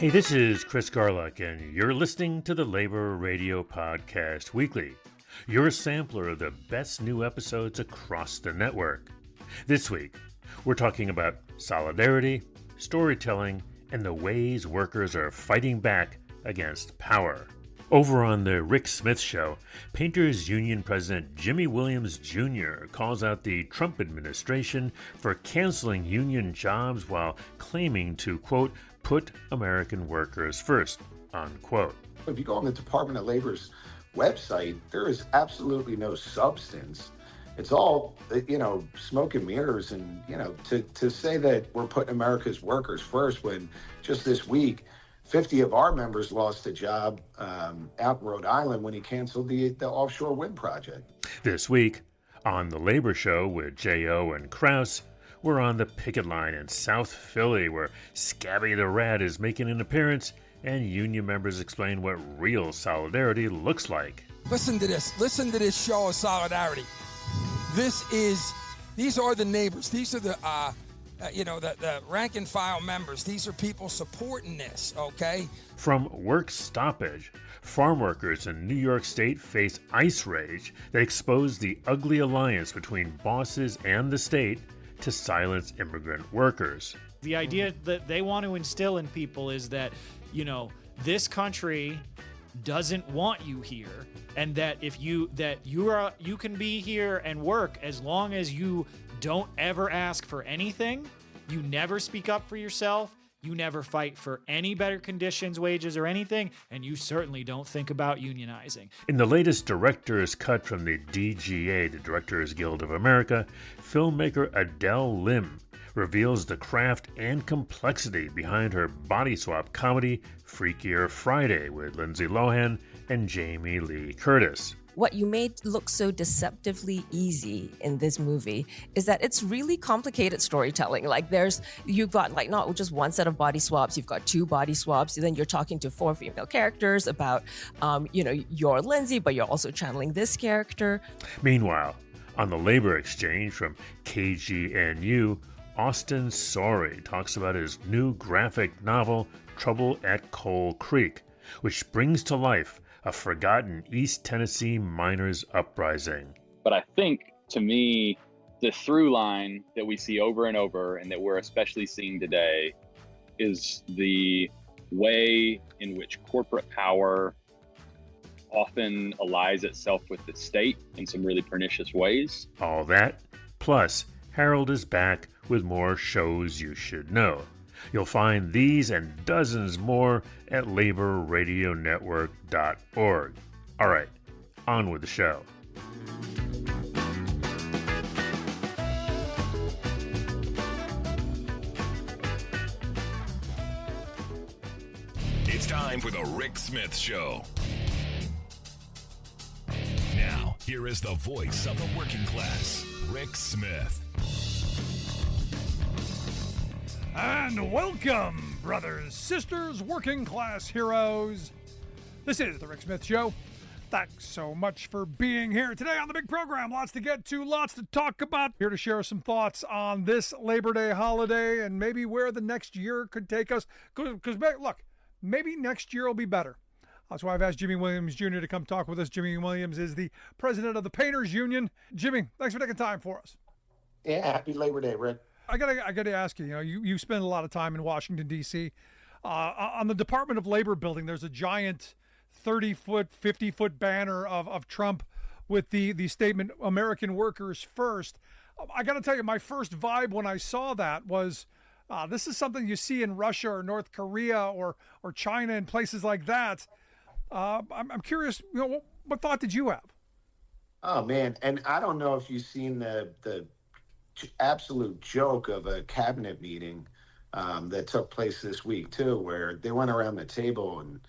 Hey, this is Chris Garlock, and you're listening to the Labor Radio Podcast Weekly, your sampler of the best new episodes across the network. This week, we're talking about solidarity, storytelling, and the ways workers are fighting back against power. Over on the Rick Smith Show, Painters Union President Jimmy Williams Jr. calls out the Trump administration for canceling union jobs while claiming to, quote, put American workers first, unquote. If you go on the Department of Labor's website, there is absolutely no substance. It's all, smoke and mirrors. And, to say that we're putting America's workers first when just this week, 50 of our members lost a job out in Rhode Island when he canceled the offshore wind project. This week, on the Labor Show with J.O. and Krause, we're on the picket line in South Philly where Scabby the Rat is making an appearance and union members explain what real solidarity looks like. Listen to this. Listen to this show of solidarity. These are the neighbors. These are the rank and file members. These are people supporting this, okay? From Work Stoppage, farm workers in New York State face ice rage that exposed the ugly alliance between bosses and the state to silence immigrant workers. The idea that they want to instill in people is that, this country doesn't want you here, and that you can be here and work as long as you don't ever ask for anything, you never speak up for yourself, you never fight for any better conditions, wages, or anything, and you certainly don't think about unionizing. In the latest director's cut from the DGA, the Directors Guild of America, filmmaker Adele Lim reveals the craft and complexity behind her body swap comedy Freakier Friday with Lindsay Lohan and Jamie Lee Curtis. What you made look so deceptively easy in this movie is that it's really complicated storytelling. You've got not just one set of body swaps, you've got two body swaps, and then you're talking to four female characters about, you're Lindsay, but you're also channeling this character. Meanwhile, on the labor exchange from KGNU, Austin Sorry talks about his new graphic novel, Trouble at Coal Creek, which brings to life a forgotten East Tennessee miners' uprising. But I think, to me, the through line that we see over and over, and that we're especially seeing today, is the way in which corporate power often allies itself with the state in some really pernicious ways. All that, plus Harold is back with more shows you should know. You'll find these and dozens more at laborradionetwork.org. All right, on with the show. It's time for the Rick Smith Show. Now, here is the voice of the working class, Rick Smith. And welcome, brothers, sisters, working class heroes. This is the Rick Smith Show. Thanks so much for being here today on the big program. Lots to get to, lots to talk about. Here to share some thoughts on this Labor Day holiday and maybe where the next year could take us. Because, look, maybe next year will be better. That's why I've asked Jimmy Williams Jr. to come talk with us. Jimmy Williams is the president of the Painters Union. Jimmy, thanks for taking time for us. Yeah, happy Labor Day, Rick. I gotta ask you. You spend a lot of time in Washington D.C. On the Department of Labor building. There's a giant 30-foot, 50-foot banner of Trump with the statement "American workers first." I gotta tell you, my first vibe when I saw that was, this is something you see in Russia or North Korea or China and places like that. I'm curious. What thought did you have? Oh man, and I don't know if you've seen the absolute joke of a cabinet meeting that took place this week too, where they went around the table and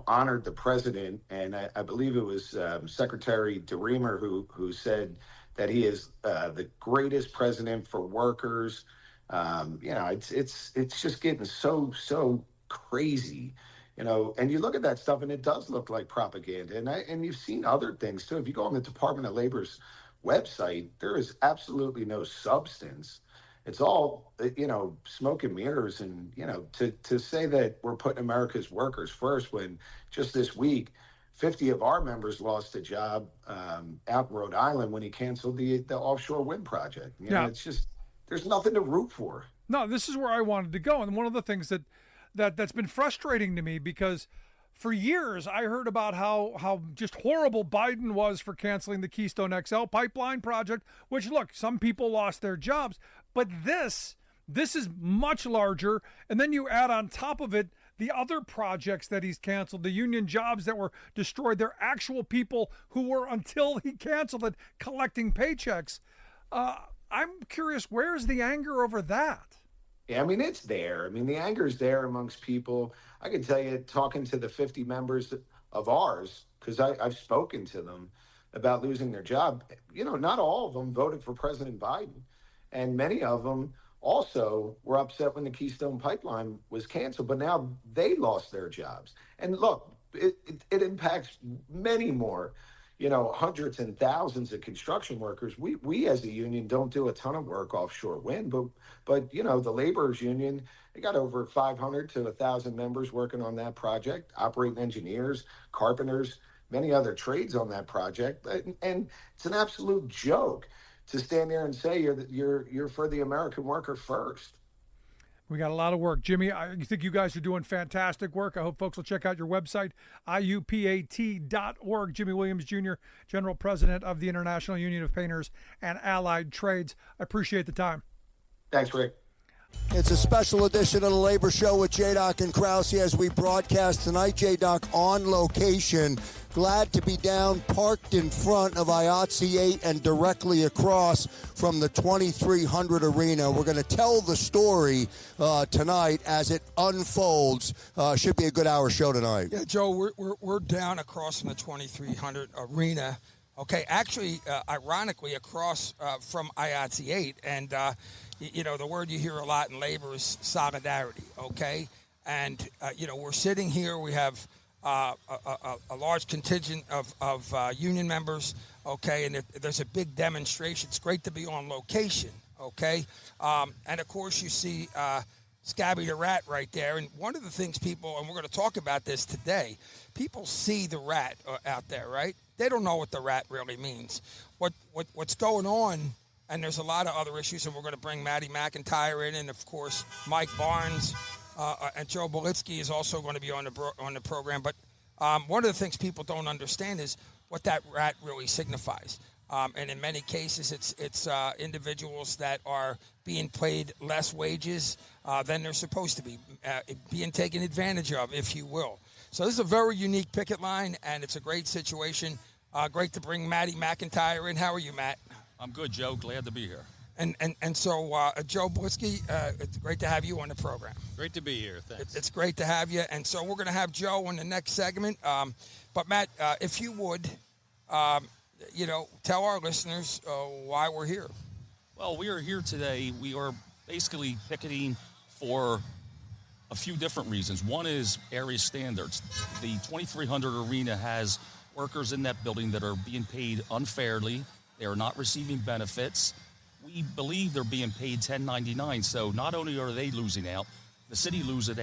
honored the president, and I believe it was Secretary DeRemer who said that he is the greatest president for workers. It's just getting so crazy, and you look at that stuff and it does look like propaganda, and you've seen other things too. If you go on the Department of Labor's website, there is absolutely no substance. it's all, smoke and mirrors. And, to say that we're putting America's workers first when just this week, 50 of our members lost a job out in Rhode Island when he canceled the offshore wind project. It's just, there's nothing to root for. No, this is where I wanted to go. And one of the things that's been frustrating to me, because for years I heard about how just horrible Biden was for canceling the Keystone XL pipeline project, which, look, some people lost their jobs, but this is much larger. And then you add on top of it the other projects that he's canceled, the union jobs that were destroyed. They're actual people who were, until he canceled it, collecting paychecks. I'm curious, where's the anger over that? Yeah, I mean, it's there. I mean, the anger is there amongst people. I can tell you, talking to the 50 members of ours, because I've spoken to them about losing their job, not all of them voted for President Biden. And many of them also were upset when the Keystone Pipeline was canceled, but now they lost their jobs. And look, it impacts many more, hundreds and thousands of construction workers. We as a union don't do a ton of work offshore wind, but the laborers union, they got over 500 to 1,000 members working on that project, operating engineers, carpenters, many other trades on that project. And it's an absolute joke to stand there and say you're for the American worker first. We got a lot of work. Jimmy, I think you guys are doing fantastic work. I hope folks will check out your website, iupat.org. Jimmy Williams, Jr., General President of the International Union of Painters and Allied Trades. I appreciate the time. Thanks, Rick. It's a special edition of the Labor Show with J-Doc and Krause as we broadcast tonight. J-Doc on location. Glad to be down, parked in front of IATSE 8 and directly across from the 2300 arena. We're going to tell the story tonight as it unfolds. Should be a good hour show tonight. Yeah, Joe, we're down across from the 2300 arena. Okay, actually, ironically, across from IATSE 8. And, the word you hear a lot in labor is solidarity, okay? And, we're sitting here. We have a large contingent of union members, okay? And there's a big demonstration. It's great to be on location, okay? And, of course, you see Scabby the Rat right there. And one of the things people, and we're going to talk about this today, people see the rat out there, right? They don't know what the rat really means. What's going on, and there's a lot of other issues, and we're going to bring Maddie McIntyre in, and, of course, Mike Barnes and Joe Bolitsky is also going to be on the program. But one of the things people don't understand is what that rat really signifies. And in many cases, it's individuals that are being paid less wages than they're supposed to be, being taken advantage of, if you will. So this is a very unique picket line, and it's a great situation. Great to bring Maddie McIntyre in. How are you, Matt? I'm good, Joe. Glad to be here. And so, Joe Bolitsky, it's great to have you on the program. Great to be here. Thanks. It's great to have you. And so we're going to have Joe in the next segment. But, Matt, if you would, tell our listeners why we're here. Well, we are here today. We are basically picketing for a few different reasons. One is area standards. The 2300 arena has workers in that building that are being paid unfairly. They are not receiving benefits. We believe they're being paid $10.99. So not only are they losing out, the city loses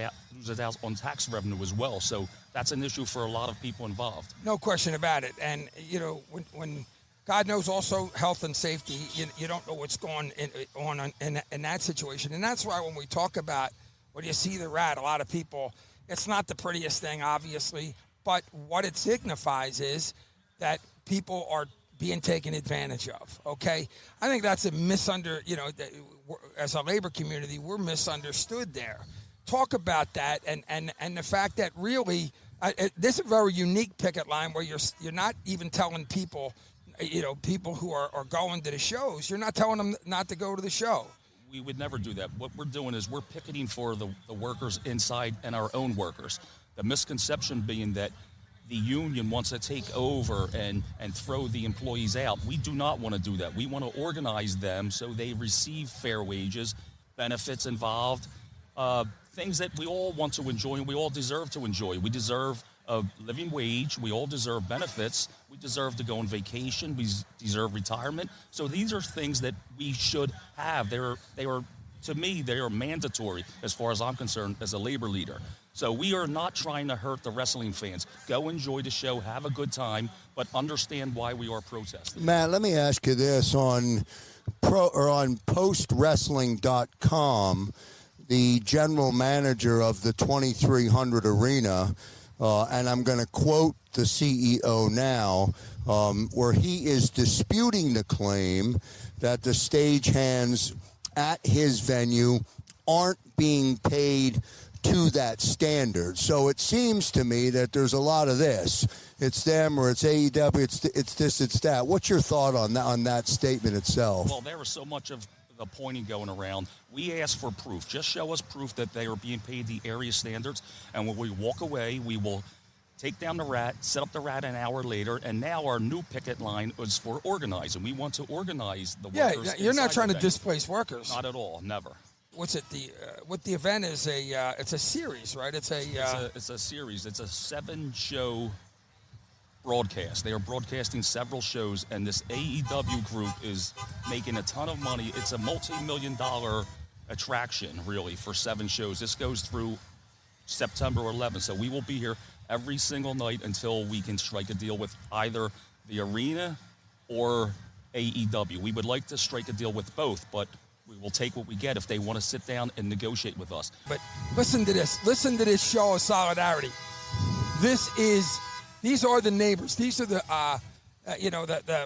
out on tax revenue as well. So that's an issue for a lot of people involved. No question about it. And, when God knows also health and safety, you don't know what's going on in that situation. And that's why when we talk about, when you see the rat, a lot of people, it's not the prettiest thing, obviously, but what it signifies is that people are being taken advantage of, okay? I think that's a as a labor community, we're misunderstood there. Talk about that and the fact that really, this is a very unique picket line where you're not even telling people, people who are going to the shows, you're not telling them not to go to the show. We would never do that. What we're doing is we're picketing for the workers inside and our own workers. The misconception being that the union wants to take over and throw the employees out. We do not want to do that. We want to organize them so they receive fair wages, benefits involved, things that we all want to enjoy and we all deserve to enjoy. We deserve a living wage. We all deserve benefits. We deserve to go on vacation. We deserve retirement. So these are things that we should have. To me, they are mandatory as far as I'm concerned as a labor leader. So we are not trying to hurt the wrestling fans. Go enjoy the show, have a good time, but understand why we are protesting. Matt, let me ask you this. On postwrestling.com, the general manager of the 2300 Arena, and I'm going to quote the CEO now, where he is disputing the claim that the stagehands at his venue aren't being paid to that standard. So it seems to me that there's a lot of this. It's them or it's AEW, it's this, it's that. What's your thought on that statement itself? Well, there was so much of the pointing going around. We asked for proof. Just show us proof that they are being paid the area standards, and when we walk away, we will take down the Rat, set up the Rat an hour later, and now our new picket line is for organizing. We want to organize the workers. Yeah, you're not trying to venue. displace workers. Not at all, never. What's it? What the event is it's a series, right? It's a series. It's a 7-show broadcast. They are broadcasting several shows, and this AEW group is making a ton of money. It's a multi-million-dollar attraction, really, for 7 shows. This goes through September 11th, so we will be here every single night until we can strike a deal with either the arena or AEW. We would like to strike a deal with both, but we will take what we get if they want to sit down and negotiate with us. But listen to this. Listen to this show of solidarity. These are the neighbors. These are the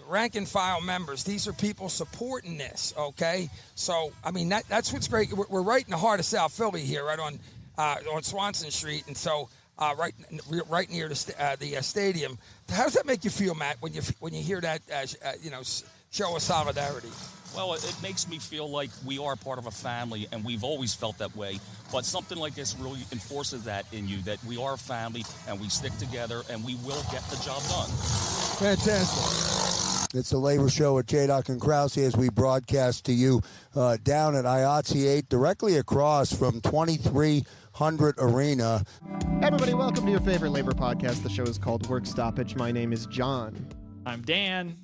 rank and file members. These are people supporting this, okay? So, I mean, that's what's great. We're right in the heart of South Philly here, right on Swanson Street, and so right near the stadium. How does that make you feel, Matt, when you hear that show of solidarity? Well, it makes me feel like we are part of a family, and we've always felt that way. But something like this really enforces that in you, that we are a family, and we stick together, and we will get the job done. Fantastic. It's the Labor Show with J-Doc and Krause as we broadcast to you down at IATSE 8, directly across from 2300 Arena. Hey everybody, welcome to your favorite labor podcast. The show is called Work Stoppage. My name is John. I'm Dan.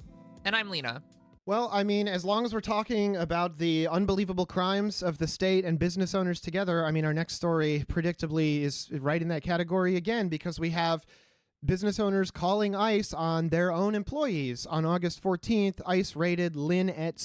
And I'm Lena. Well, I mean, as long as we're talking about the unbelievable crimes of the state and business owners together, I mean, our next story predictably is right in that category again, because we have business owners calling ICE on their own employees. On August 14th, ICE raided Lynette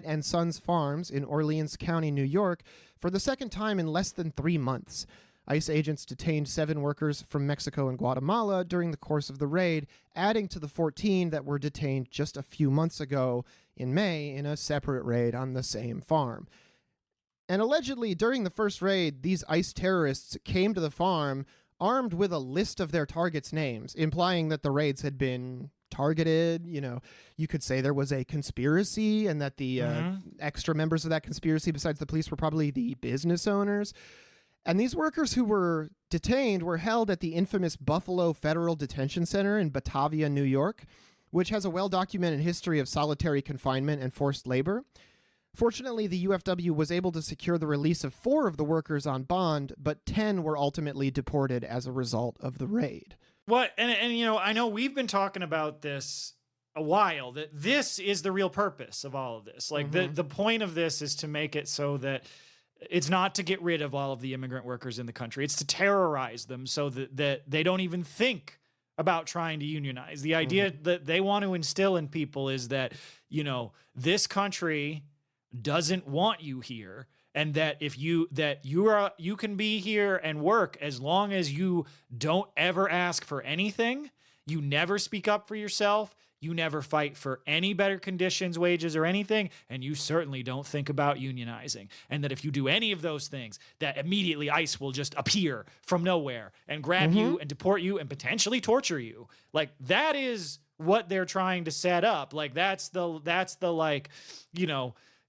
and Sons Farms in Orleans County, New York, for the second time in less than 3 months. ICE agents detained 7 workers from Mexico and Guatemala during the course of the raid, adding to the 14 that were detained just a few months ago in May in a separate raid on the same farm. And allegedly, during the first raid, these ICE terrorists came to the farm armed with a list of their targets' names, implying that the raids had been targeted. You could say there was a conspiracy and that the extra members of that conspiracy besides the police were probably the business owners. And these workers who were detained were held at the infamous Buffalo Federal Detention Center in Batavia, New York, which has a well-documented history of solitary confinement and forced labor. Fortunately, the UFW was able to secure the release of 4 of the workers on bond, but 10 were ultimately deported as a result of the raid. What? And I know we've been talking about this a while, that this is the real purpose of all of this. Like the point of this is to make it so that it's not to get rid of all of the immigrant workers in the country. It's to terrorize them so that they don't even think about trying to unionize. The idea that they want to instill in people is that, this country doesn't want you here, and that you can be here and work as long as you don't ever ask for anything, you never speak up for yourself, you never fight for any better conditions, wages, or anything, and you certainly don't think about unionizing. And that if you do any of those things, that immediately ICE will just appear from nowhere and grab you and deport you and potentially torture you. Like, that is what they're trying to set up. Like, that's the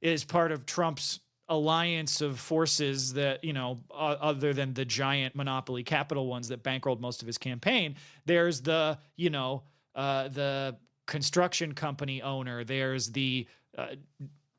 is part of Trump's alliance of forces that, other than the giant monopoly capital ones that bankrolled most of his campaign. There's the construction company owner. There's the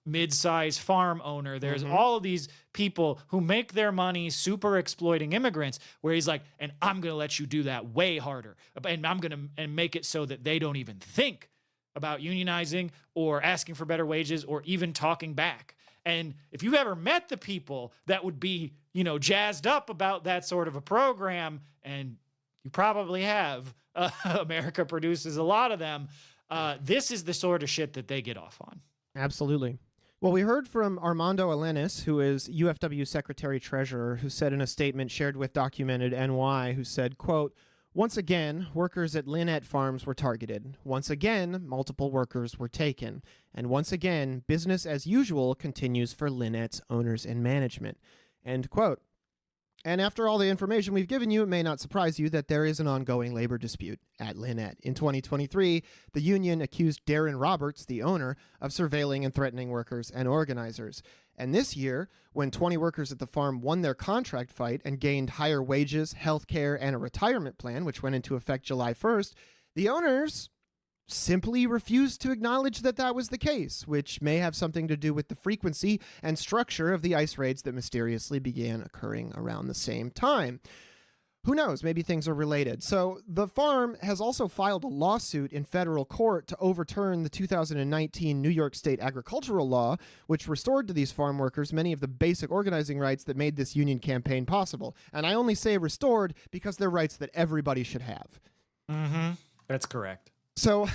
mid-size farm owner. There's all of these people who make their money super exploiting immigrants, where he's like, and I'm going to let you do that way harder. And I'm going to make it so that they don't even think about unionizing or asking for better wages or even talking back. And if you've ever met the people that would be, jazzed up about that sort of a program, and you probably have, America produces a lot of them, this is the sort of shit that they get off on. Absolutely. Well, we heard from Armando Alenis, who is UFW Secretary Treasurer, who said in a statement shared with Documented NY, who said, quote, "Once again, workers at Lynette Farms were targeted. Once again, multiple workers were taken. And once again, business as usual continues for Lynette's owners and management." End quote. And after all the information we've given you, it may not surprise you that there is an ongoing labor dispute at Lynette. In 2023, the union accused Darren Roberts, the owner, of surveilling and threatening workers and organizers. And this year, when 20 workers at the farm won their contract fight and gained higher wages, health care, and a retirement plan, which went into effect July 1st, the owners simply refused to acknowledge that that was the case, which may have something to do with the frequency and structure of the ICE raids that mysteriously began occurring around the same time. Who knows? Maybe things are related. So the farm has also filed a lawsuit in federal court to overturn the 2019 New York State agricultural law, which restored to these farm workers many of the basic organizing rights that made this union campaign possible. And I only say restored because they're rights that everybody should have. That's correct. So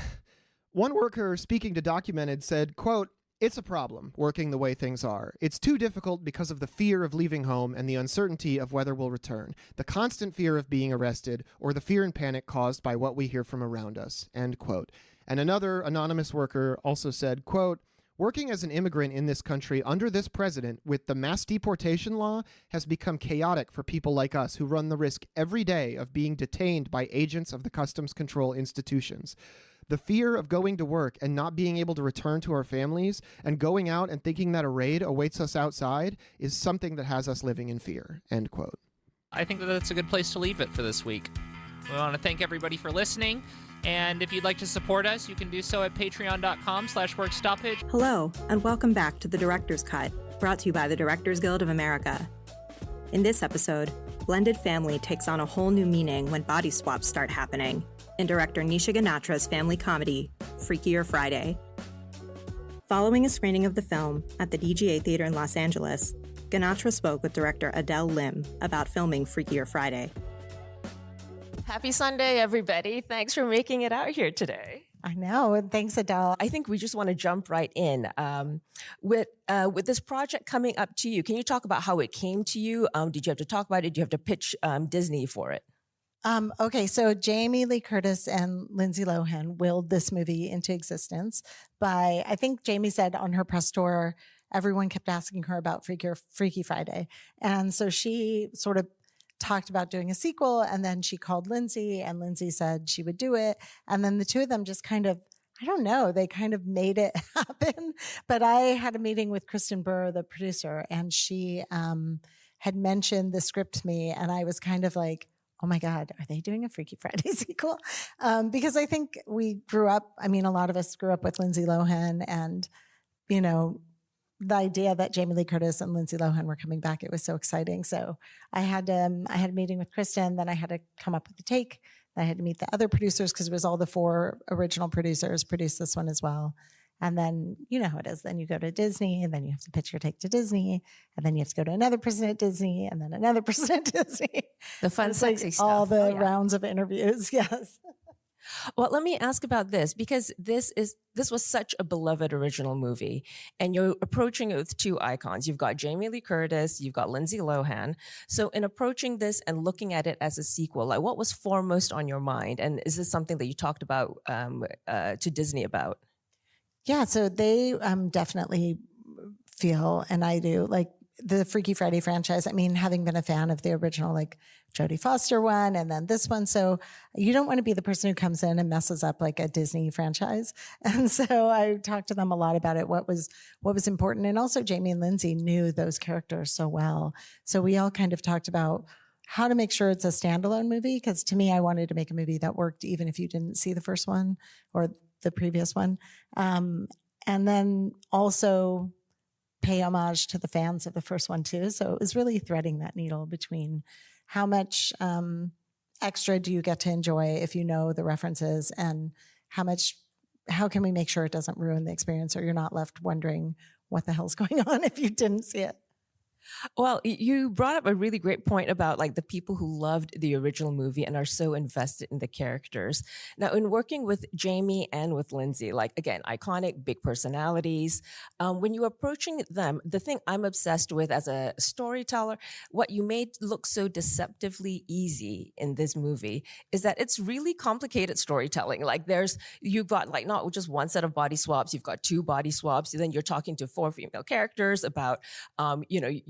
one worker speaking to Documented said, quote, "It's a problem working the way things are. It's too difficult because of the fear of leaving home and the uncertainty of whether we'll return, the constant fear of being arrested, or the fear and panic caused by what we hear from around us." End quote. And another anonymous worker also said, quote, "Working as an immigrant in this country under this president with the mass deportation law has become chaotic for people like us who run the risk every day of being detained by agents of the customs control institutions. The fear of going to work and not being able to return to our families and going out and thinking that a raid awaits us outside is something that has us living in fear." End quote. I think that that's a good place to leave it for this week. We want to thank everybody for listening. And if you'd like to support us, you can do so at patreon.com/workstoppage. Hello, and welcome back to The Director's Cut, brought to you by the Directors Guild of America. In this episode, blended family takes on a whole new meaning when body swaps start happening in director Nisha Ganatra's family comedy, Freakier Friday. Following a screening of the film at the DGA Theater in Los Angeles, Ganatra spoke with director Adele Lim about filming Freakier Friday. Happy Sunday, everybody. Thanks for making it out here today. I know, and thanks, Adele. I think we just want to jump right in. With this project coming up to you, can you talk about how it came to you? Did you have to talk about it? Did you have to pitch Disney for it? Okay, so Jamie Lee Curtis and Lindsay Lohan willed this movie into existence by, I think Jamie said on her press tour, everyone kept asking her about Freaky Friday. And so she sort of talked about doing a sequel, and then she called Lindsay, and Lindsay said she would do it. And then the two of them just kind of, I don't know, they kind of made it happen. But I had a meeting with Kristen Burr, the producer, and she had mentioned the script to me, and I was kind of like, oh my God, are they doing a Freaky Friday sequel? Because I think we grew up, I mean, a lot of us grew up with Lindsay Lohan, and, you know, the idea that Jamie Lee Curtis and Lindsay Lohan were coming back, it was so exciting. So I had a meeting with Kristen, then I had to come up with the take. I had to meet the other producers because it was all the 4 original producers produced this one as well. And then, you know how it is. Then you go to Disney, and then you have to pitch your take to Disney, and then you have to go to another person at Disney, and then another person at Disney. The fun, sexy stuff. All the rounds of interviews, yes. Well, let me ask about this, because this was such a beloved original movie, and you're approaching it with 2 icons. You've got Jamie Lee Curtis, you've got Lindsay Lohan. So in approaching this and looking at it as a sequel, like, what was foremost on your mind? And is this something that you talked about to Disney about? Yeah, so they definitely feel, and I do, like the Freaky Friday franchise. I mean, having been a fan of the original, like Jodie Foster one, and then this one. So you don't want to be the person who comes in and messes up like a Disney franchise. And so I talked to them a lot about it, what was important. And also Jamie and Lindsay knew those characters so well. So we all kind of talked about how to make sure it's a standalone movie. Because to me, I wanted to make a movie that worked even if you didn't see the first one or the previous one. And then also pay homage to the fans of the first one too. So it was really threading that needle between how much extra do you get to enjoy if you know the references, and how can we make sure it doesn't ruin the experience, or you're not left wondering what the hell's going on if you didn't see it. Well, you brought up a really great point about like the people who loved the original movie and are so invested in the characters. Now, in working with Jamie and with Lindsay, like again, iconic, big personalities, when you're approaching them, the thing I'm obsessed with as a storyteller, what you made look so deceptively easy in this movie is that it's really complicated storytelling. Like you've got like not just one set of body swaps, you've got two body swaps, and then you're talking to four female characters about,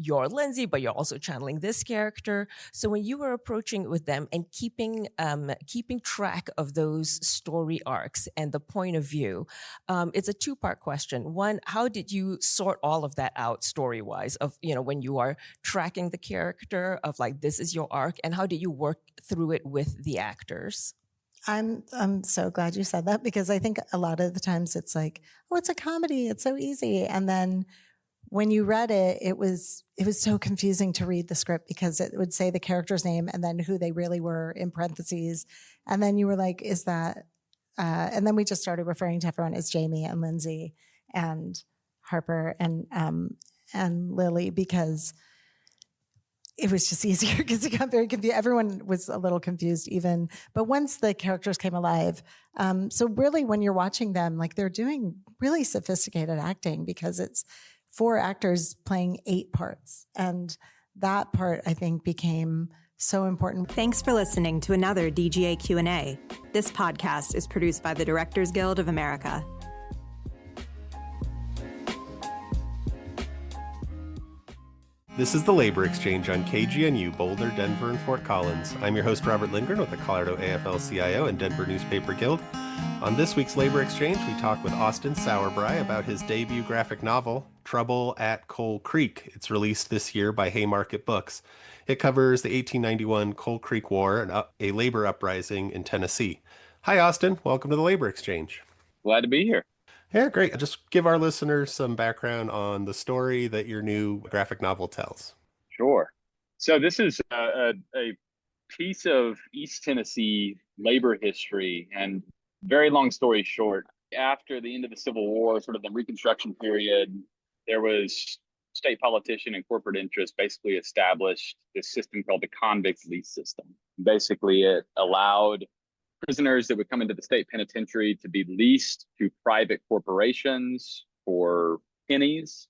you're Lindsay, but you're also channeling this character. So when you were approaching with them and keeping track of those story arcs and the point of view, it's a two-part question. One, how did you sort all of that out story-wise of, when you are tracking the character of like, this is your arc, and how did you work through it with the actors? I'm so glad you said that, because I think a lot of the times it's like, oh, it's a comedy, it's so easy. And then when you read it, it was so confusing to read the script, because it would say the character's name and then who they really were in parentheses. And then you were like, is that, and then we just started referring to everyone as Jamie and Lindsay and Harper and Lily, because it was just easier, because it got very confused. Everyone was a little confused even, but once the characters came alive, so really when you're watching them, like they're doing really sophisticated acting, because it's 4 actors playing 8 parts. And that part, I think, became so important. Thanks for listening to another DGA Q&A. This podcast is produced by the Directors Guild of America. This is the Labor Exchange on KGNU, Boulder, Denver, and Fort Collins. I'm your host, Robert Lindgren, with the Colorado AFL-CIO and Denver Newspaper Guild. On this week's Labor Exchange, we talk with Austin Sauerbrei about his debut graphic novel, Trouble at Coal Creek. It's released this year by Haymarket Books. It covers the 1891 Coal Creek War and a labor uprising in Tennessee. Hi, Austin. Welcome to the Labor Exchange. Glad to be here. Yeah, great. Just give our listeners some background on the story that your new graphic novel tells. Sure. So this is a piece of East Tennessee labor history, and very long story short, after the end of the Civil War, sort of the Reconstruction period, there was state politician and corporate interest basically established this system called the convict lease system. Basically, it allowed prisoners that would come into the state penitentiary to be leased to private corporations for pennies.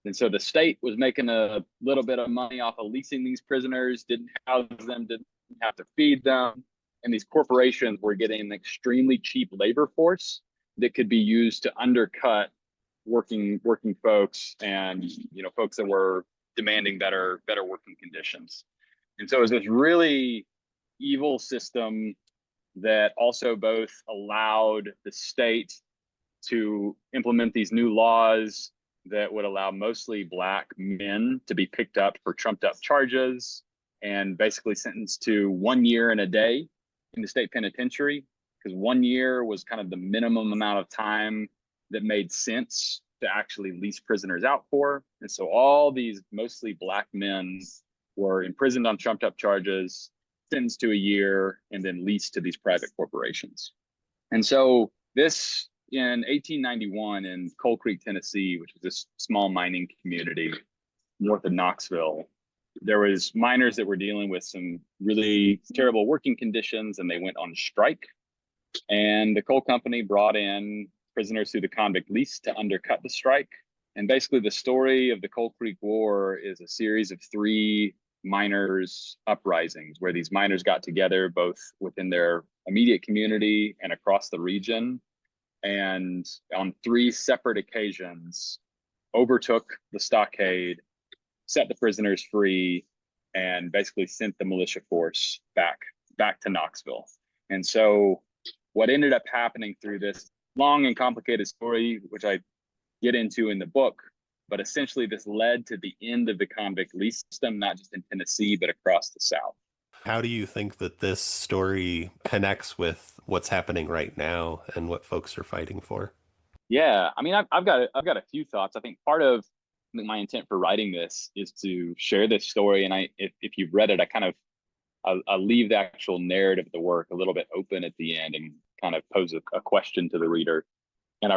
And so the state was making a little bit of money off of leasing these prisoners, didn't house them, didn't have to feed them. And these corporations were getting an extremely cheap labor force that could be used to undercut working folks and folks that were demanding better working conditions. And so it was this really evil system that also both allowed the state to implement these new laws that would allow mostly Black men to be picked up for trumped up charges and basically sentenced to 1 year and a day in the state penitentiary, because 1 year was kind of the minimum amount of time that made sense to actually lease prisoners out for. And so all these mostly Black men were imprisoned on trumped up charges, sentenced to a year, and then leased to these private corporations. And so this, in 1891 in Coal Creek, Tennessee, which was this small mining community north of Knoxville, there was miners that were dealing with some really terrible working conditions, and they went on strike. And the coal company brought in prisoners through the convict lease to undercut the strike. And basically the story of the Coal Creek War is a series of 3 miners' uprisings where these miners got together both within their immediate community and across the region, and on 3 separate occasions overtook the stockade, set the prisoners free, and basically sent the militia force back to Knoxville. And so what ended up happening through this long and complicated story, which I get into in the book, but essentially this led to the end of the convict lease system, not just in Tennessee, but across the South. How do you think that this story connects with what's happening right now and what folks are fighting for? Yeah, I mean, I've got a few thoughts. I think part of my intent for writing this is to share this story. And if you've read it, I leave the actual narrative of the work a little bit open at the end and kind of pose a question to the reader. And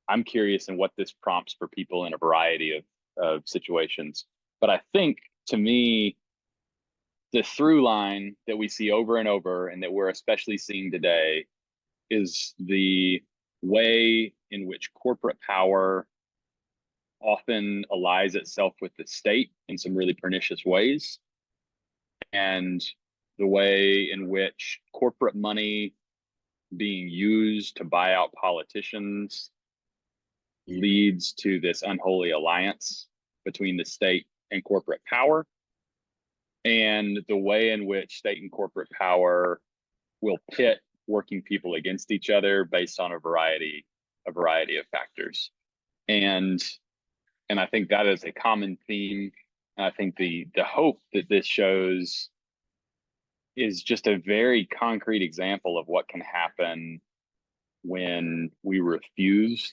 I'm curious in what this prompts for people in a variety of situations. But I think, to me, the through line that we see over and over, and that we're especially seeing today, is the way in which corporate power often allies itself with the state in some really pernicious ways, and the way in which corporate money being used to buy out politicians leads to this unholy alliance between the state and corporate power, and the way in which state and corporate power will pit working people against each other based on a variety of factors. And I think that is a common theme. And I think the hope that this shows is just a very concrete example of what can happen when we refuse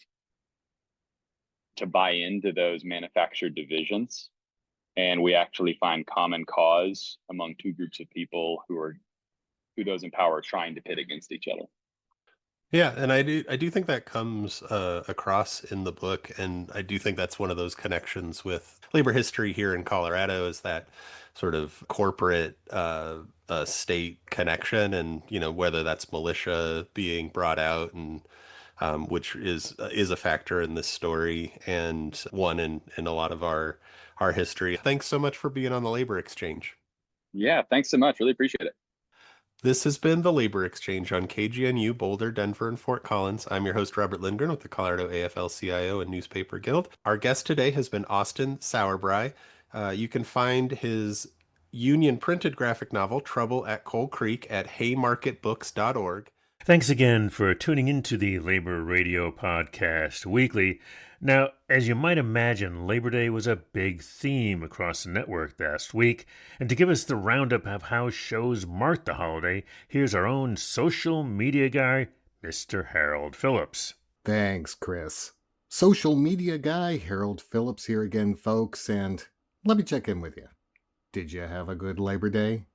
to buy into those manufactured divisions, and we actually find common cause among two groups of people who those in power are trying to pit against each other. Yeah, and I do think that comes across in the book, and I do think that's one of those connections with labor history here in Colorado, is that sort of corporate state connection, and whether that's militia being brought out, and which is a factor in this story, and one in a lot of our history. Thanks so much for being on the Labor Exchange. Yeah, thanks so much. Really appreciate it. This has been the Labor Exchange on KGNU, Boulder, Denver, and Fort Collins. I'm your host, Robert Lindgren, with the Colorado AFL-CIO and Newspaper Guild. Our guest today has been Austin Sauerbry. You can find his union printed graphic novel, Trouble at Coal Creek, at haymarketbooks.org. Thanks again for tuning into the Labor Radio Podcast Weekly. Now, as you might imagine, Labor Day was a big theme across the network last week, and to give us the roundup of how shows marked the holiday, here's our own social media guy, Mr. Harold Phillips. Thanks, Chris. Social media guy Harold Phillips here again, folks, and let me check in with you. Did you have a good Labor Day?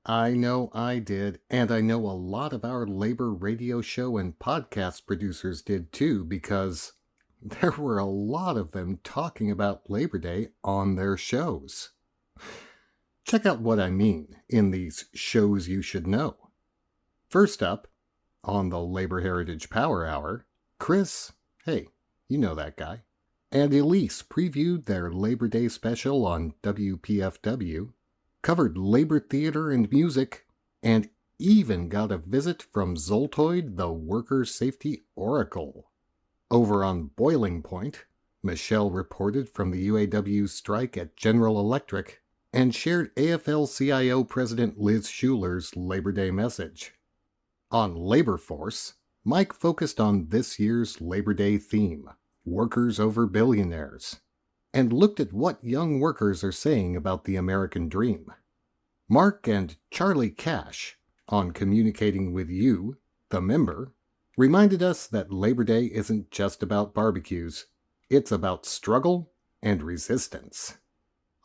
I know I did, and I know a lot of our labor radio show and podcast producers did too, because there were a lot of them talking about Labor Day on their shows. Check out what I mean in these shows you should know. First up, on the Labor Heritage Power Hour, Chris, hey, you know that guy, and Elise previewed their Labor Day special on WPFW, covered labor theater and music, and even got a visit from Zoltoid, the Worker Safety Oracle. Over on Boiling Point, Michelle reported from the UAW strike at General Electric and shared AFL-CIO President Liz Schuler's Labor Day message. On Labor Force, Mike focused on this year's Labor Day theme, Workers Over Billionaires, and looked at what young workers are saying about the American dream. Mark and Charlie Cash, on Communicating with You, the member, reminded us that Labor Day isn't just about barbecues, it's about struggle and resistance.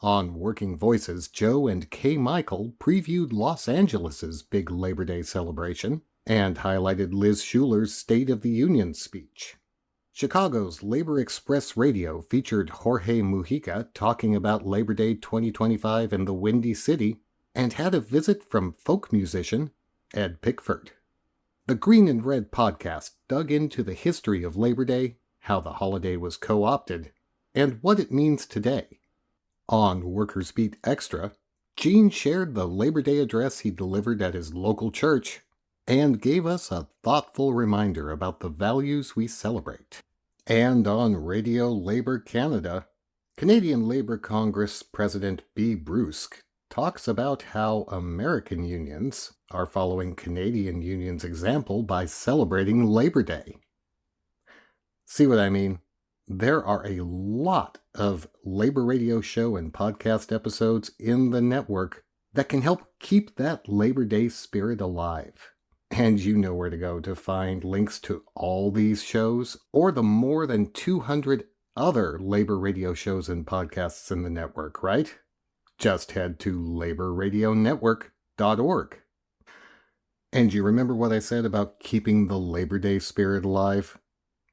On Working Voices, Joe and Kay Michael previewed Los Angeles' big Labor Day celebration and highlighted Liz Schuler's State of the Union speech. Chicago's Labor Express Radio featured Jorge Mujica talking about Labor Day 2025 in the Windy City and had a visit from folk musician Ed Pickford. The Green and Red podcast dug into the history of Labor Day, how the holiday was co-opted, and what it means today. On Workers Beat Extra, Gene shared the Labor Day address he delivered at his local church and gave us a thoughtful reminder about the values we celebrate. And on Radio Labor Canada, Canadian Labour Congress President B. Brusque talks about how American unions are following Canadian unions' example by celebrating Labor Day. See what I mean? There are a lot of labor radio show and podcast episodes in the network that can help keep that Labor Day spirit alive. And you know where to go to find links to all these shows or the more than 200 other labor radio shows and podcasts in the network, right? Just head to laborradionetwork.org. And you remember what I said about keeping the Labor Day spirit alive?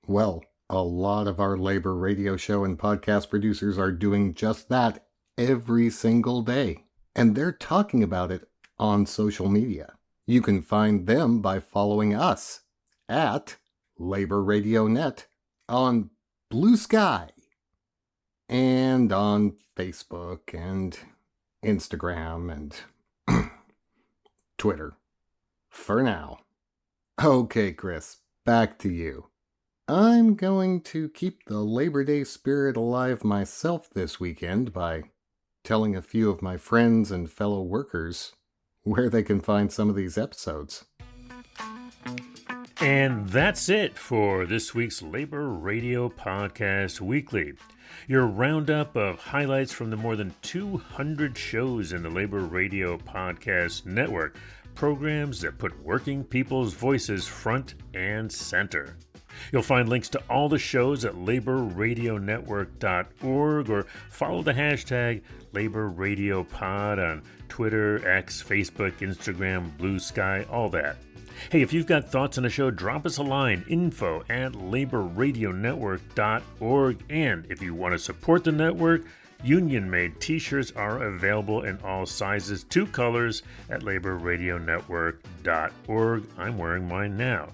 Well, a lot of our labor radio show and podcast producers are doing just that every single day. And they're talking about it on social media. You can find them by following us at Labor Radio Net on Blue Sky and on Facebook and Instagram and Twitter. For now. Okay, Chris, back to you. I'm going to keep the Labor Day spirit alive myself this weekend by telling a few of my friends and fellow workers where they can find some of these episodes. And that's it for this week's Labor Radio Podcast Weekly, your roundup of highlights from the more than 200 shows in the Labor Radio Podcast Network, programs that put working people's voices front and center. You'll find links to all the shows at laborradionetwork.org or follow the hashtag LaborRadioPod on Twitter, X, Facebook, Instagram, Blue Sky, all that. Hey, if you've got thoughts on the show, drop us a line, info@laborradionetwork.org. And if you want to support the network, union-made t-shirts are available in all sizes, 2 colors at laborradionetwork.org. I'm wearing mine now.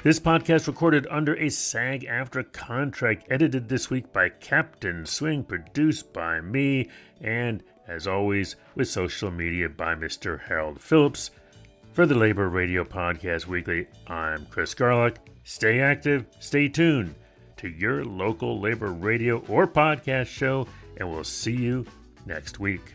This podcast recorded under a SAG-AFTRA contract, edited this week by Captain Swing, produced by me, and, as always, with social media by Mr. Harold Phillips. For the Labor Radio Podcast Weekly, I'm Chris Garlock. Stay active, stay tuned to your local labor radio or podcast show, and we'll see you next week.